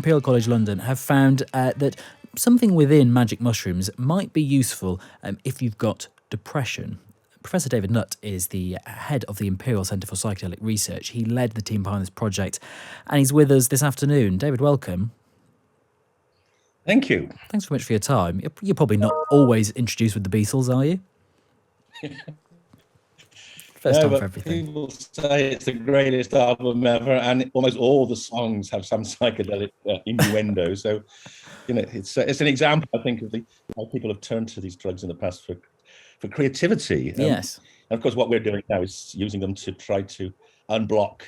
Imperial College London have found that something within magic mushrooms might be useful if you've got depression. Professor David Nutt is the head of the Imperial Centre for Psychedelic Research. He led the team behind this project, and he's with us this afternoon. David, welcome. Thank you. Thanks very much for your time. You're probably not always introduced with the Beatles, are you? First time for everything. People say it's the greatest album ever, and almost all the songs have some psychedelic innuendo. So, it's an example, I think, of how people have turned to these drugs in the past for creativity. Yes. And of course, what we're doing now is using them to try to unblock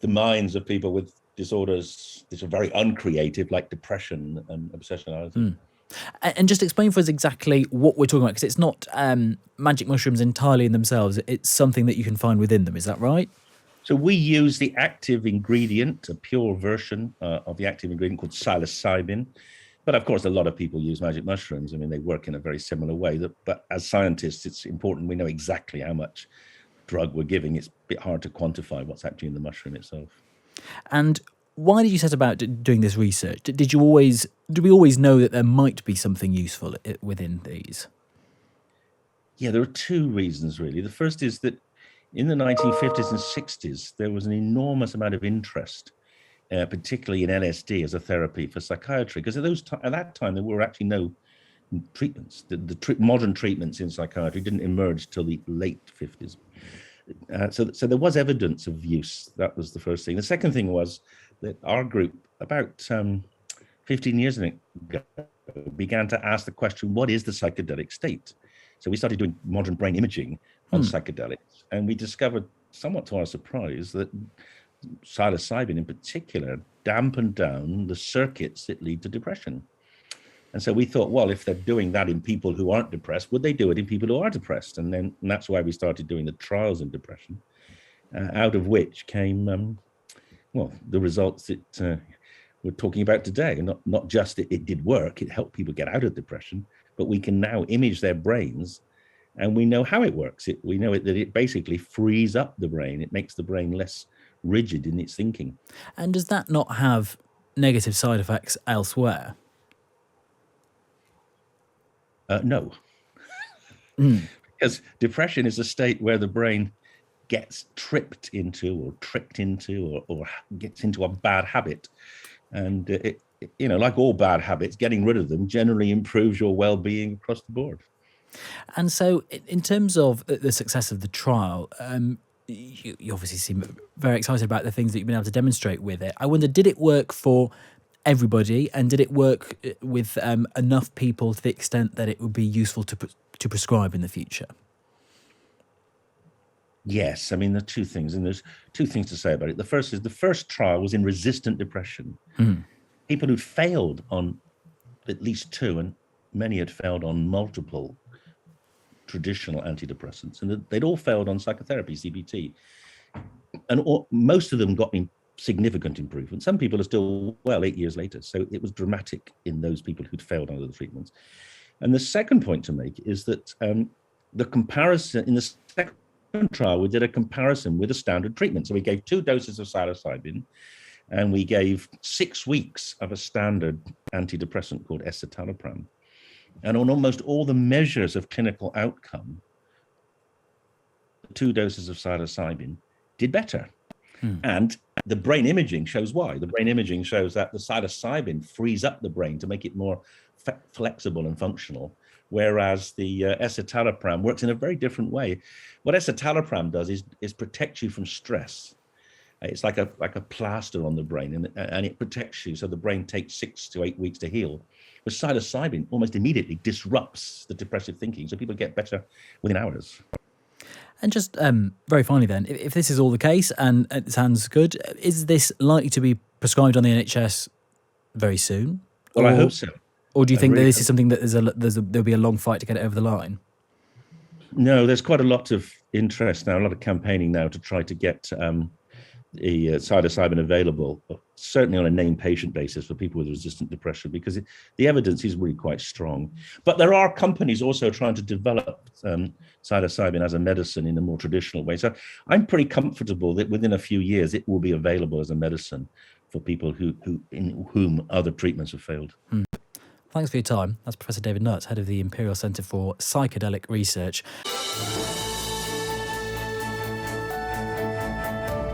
the minds of people with disorders that are very uncreative, like depression and obsessionality. And just explain for us exactly what we're talking about, because it's not magic mushrooms entirely in themselves. It's something that you can find within them. Is that right? So we use the active ingredient, a pure version of the active ingredient called psilocybin. But of course, a lot of people use magic mushrooms. I mean, they work in a very similar way. But as scientists, it's important we know exactly how much drug we're giving. It's a bit hard to quantify what's actually in the mushroom itself. And why did you set about doing this research? Did we always know that there might be something useful within these? Yeah, there are two reasons, really. The first is that in the 1950s and 60s, there was an enormous amount of interest, particularly in LSD as a therapy for psychiatry, because at that time, there were actually no treatments. The modern treatments in psychiatry didn't emerge till the late 50s. So there was evidence of use. That was the first thing. The second thing was that our group, about 15 years ago, began to ask the question, what is the psychedelic state? So we started doing modern brain imaging on psychedelics, and we discovered, somewhat to our surprise, that psilocybin in particular dampened down the circuits that lead to depression. And so we thought, well, if they're doing that in people who aren't depressed, would they do it in people who are depressed? And that's why we started doing the trials in depression, out of which came, the results that we're talking about today. And not just it did work, it helped people get out of depression, but we can now image their brains, and we know how it works. We know that it basically frees up the brain. It makes the brain less rigid in its thinking. And does that not have negative side effects elsewhere? No, because depression is a state where the brain gets tripped into or tricked into or gets into a bad habit. And, like all bad habits, getting rid of them generally improves your well-being across the board. And so in terms of the success of the trial, you obviously seem very excited about the things that you've been able to demonstrate with it. I wonder, did it work for everybody, and did it work with enough people to the extent that it would be useful to prescribe in the future? Yes, I mean, there are two things, and there's two things to say about it. The first is the first trial was in resistant depression. People who'd failed on at least two, and many had failed on multiple traditional antidepressants, and they'd all failed on psychotherapy, CBT. And most of them got significant improvement. Some people are still well 8 years later. So it was dramatic in those people who'd failed under the treatments. And the second point to make is that the comparison in the second trial, we did a comparison with a standard treatment. So we gave 2 doses of psilocybin, and we gave 6 weeks of a standard antidepressant called escitalopram. And on almost all the measures of clinical outcome, 2 doses of psilocybin did better. And the brain imaging shows why. The brain imaging shows that the psilocybin frees up the brain to make it more flexible and functional, whereas the escitalopram works in a very different way. What escitalopram does is protect you from stress. It's like a plaster on the brain, and it protects you, so the brain takes 6 to 8 weeks to heal. But psilocybin almost immediately disrupts the depressive thinking, so people get better within hours. And just very finally then, if this is all the case and it sounds good, is this likely to be prescribed on the NHS very soon? Well, I hope so. Or do you think that this is something that there'll be a long fight to get it over the line? No, there's quite a lot of interest now, a lot of campaigning now to try to get the psilocybin available, certainly on a named patient basis for people with resistant depression, because the evidence is really quite strong. But there are companies also trying to develop psilocybin as a medicine in a more traditional way. So I'm pretty comfortable that within a few years it will be available as a medicine for people in whom other treatments have failed. Thanks for your time. That's Professor David Nutt, head of the Imperial Centre for Psychedelic Research.